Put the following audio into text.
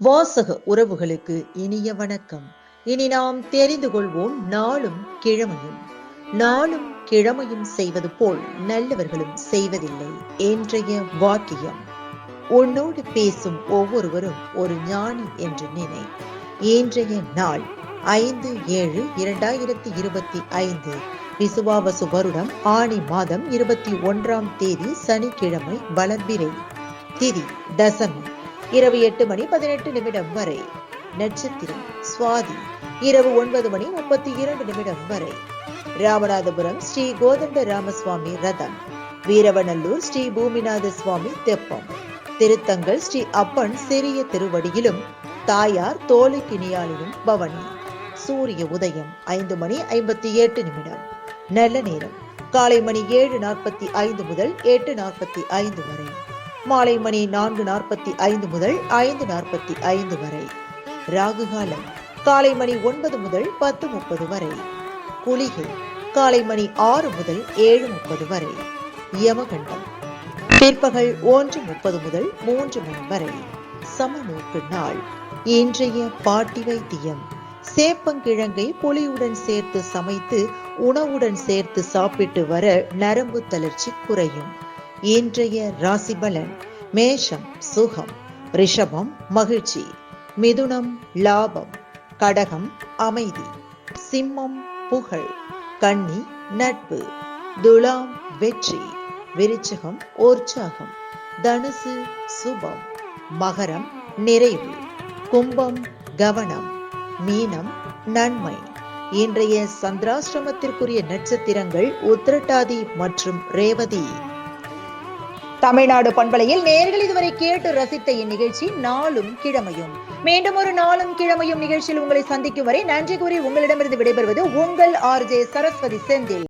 வாசக உறவுகளுக்கு இனிய வணக்கம். இனி நாம் தெரிந்து கொள்வோம் நாளும் கிழமையும். நாளும் கிழமையும் செய்வது போல் நல்லவர்களும் செய்வதில்லை. இன்றைய வாக்கியம்: உன்னோடு பேசும் ஒவ்வொருவரும் ஒரு ஞானி என்று நினை. இன்றைய நாள் 5/7/2025 விசுவாவசு வருடம் ஆனி மாதம் 21ஆம் தேதி சனிக்கிழமை. வளர்பிறை. திதி தசமி. இரவு 8:18 வரை. நட்சத்திரம் சுவாதி. இரவு 9:32 வரை. ராமநாதபுரம் ஸ்ரீ கோதண்ட ராமசுவாமி ரதம். வீரவநல்லூர் ஸ்ரீ பூமிநாத சுவாமி தெப்பம். திருத்தங்கள் ஸ்ரீ அப்பன் சிறிய திருவடியிலும் தாயார் தோலைக்கினியாளிலும் பவனி. சூரிய உதயம் 5:58. நல்ல நேரம் காலை மணி 7:45 முதல் 8:45 வரை. மாலை மணி 4:45 முதல் 5:45 வரை. ராகு காலம் காலை மணி 9 முதல் 10:30 வரை. குளிகை காலை மணி 6 முதல் 7:30 வரை. யமகண்டம் பிற்பகல் 1:30 முதல் 3 மணி வரை. சமநோக்கு நாள். இன்றைய பாட்டி வைத்தியம்: சேப்பங்கிழங்கை புளியுடன் சேர்த்து சமைத்து உணவுடன் சேர்த்து சாப்பிட்டு வர நரம்பு தளர்ச்சி குறையும். இன்றைய ராசி பலன்: மேஷம் சுகம், ரிஷபம் மகிழ்ச்சி, மிதுனம் லாபம், கடகம் அமைதி, சிம்மம் புகழ், கன்னி நட்பு, துலாம் வெற்றி, விருச்சிகம் உற்சாகம், தனுசு சுபம், மகரம் நிறைவு, கும்பம் கவனம், மீனம் நன்மை. இன்றைய சந்திராஷ்டிரமத்திற்குரிய நட்சத்திரங்கள் உத்திரட்டாதி மற்றும் ரேவதி. தமிழ்நாடு பண்பலையில் நேயர்கள் இதுவரை கேட்டு ரசித்த இந்நிகழ்ச்சி நாளும் கிழமையும். மீண்டும் ஒரு நாளும் கிழமையும் நிகழ்ச்சியில் உங்களை சந்திக்கும் வரை நன்றி கூறி உங்களிடமிருந்து விடைபெறுவது உங்கள் RJ சரஸ்வதி செந்தில்.